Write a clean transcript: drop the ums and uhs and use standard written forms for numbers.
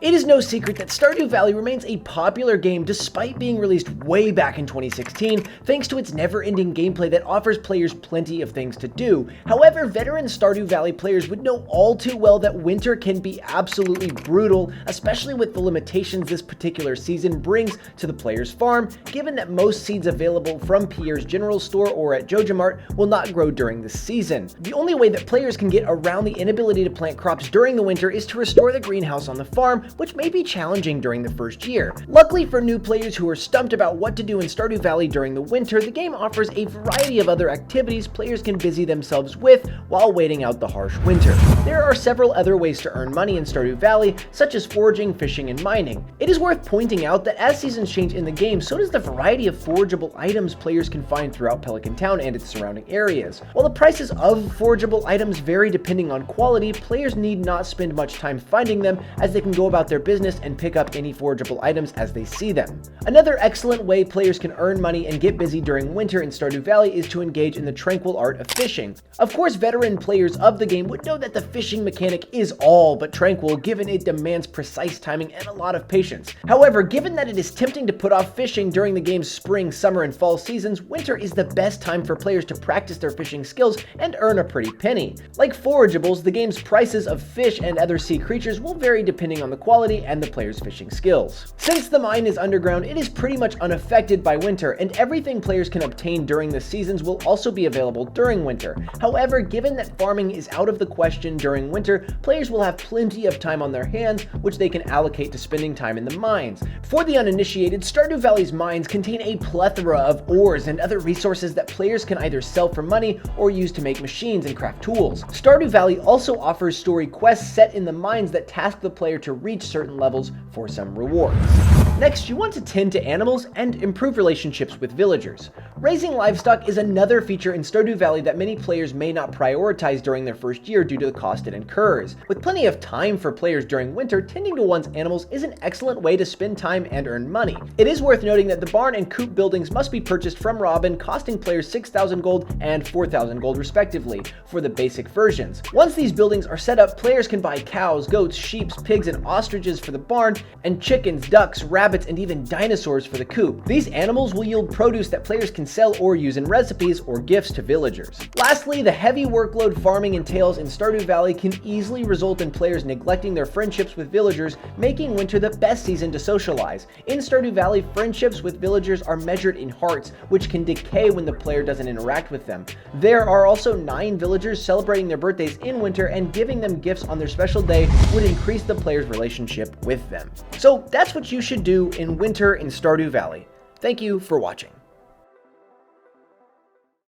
It is no secret that Stardew Valley remains a popular game despite being released way back in 2016, thanks to its never-ending gameplay that offers players plenty of things to do. However, veteran Stardew Valley players would know all too well that winter can be absolutely brutal, especially with the limitations this particular season brings to the player's farm, given that most seeds available from Pierre's General Store or at JojaMart will not grow during the season. The only way that players can get around the inability to plant crops during the winter is to restore the greenhouse on the farm, which may be challenging during the first year. Luckily for new players who are stumped about what to do in Stardew Valley during the winter, the game offers a variety of other activities players can busy themselves with while waiting out the harsh winter. There are several other ways to earn money in Stardew Valley, such as foraging, fishing, and mining. It is worth pointing out that as seasons change in the game, so does the variety of forageable items players can find throughout Pelican Town and its surrounding areas. While the prices of forageable items vary depending on quality, players need not spend much time finding them, as they can go about their business and pick up any forageable items as they see them. Another excellent way players can earn money and get busy during winter in Stardew Valley is to engage in the tranquil art of fishing. Of course, veteran players of the game would know that the fishing mechanic is all but tranquil, given it demands precise timing and a lot of patience. However, given that it is tempting to put off fishing during the game's spring, summer, and fall seasons, winter is the best time for players to practice their fishing skills and earn a pretty penny. Like forageables, the game's prices of fish and other sea creatures will vary depending on the quality and the player's fishing skills. Since the mine is underground, it is pretty much unaffected by winter, and everything players can obtain during the seasons will also be available during winter. However, given that farming is out of the question during winter, players will have plenty of time on their hands, which they can allocate to spending time in the mines. For the uninitiated, Stardew Valley's mines contain a plethora of ores and other resources that players can either sell for money or use to make machines and craft tools. Stardew Valley also offers story quests set in the mines that task the player to reach certain levels for some rewards. Next, you want to tend to animals and improve relationships with villagers. Raising livestock is another feature in Stardew Valley that many players may not prioritize during their first year due to the cost it incurs. With plenty of time for players during winter, tending to one's animals is an excellent way to spend time and earn money. It is worth noting that the barn and coop buildings must be purchased from RAMON, costing players 6,000 gold and 4,000 gold respectively for the basic versions. Once these buildings are set up, players can buy cows, goats, sheep, pigs, and ostriches for the barn, and chickens, ducks, rabbits, and even dinosaurs for the coop. These animals will yield produce that players can sell or use in recipes or gifts to villagers. Lastly, the heavy workload farming entails in Stardew Valley can easily result in players neglecting their friendships with villagers, making winter the best season to socialize. In Stardew Valley, friendships with villagers are measured in hearts, which can decay when the player doesn't interact with them. There are also 9 villagers celebrating their birthdays in winter, and giving them gifts on their special day would increase the player's relationship with them. So that's what you should do in winter in Stardew Valley. Thank you for watching.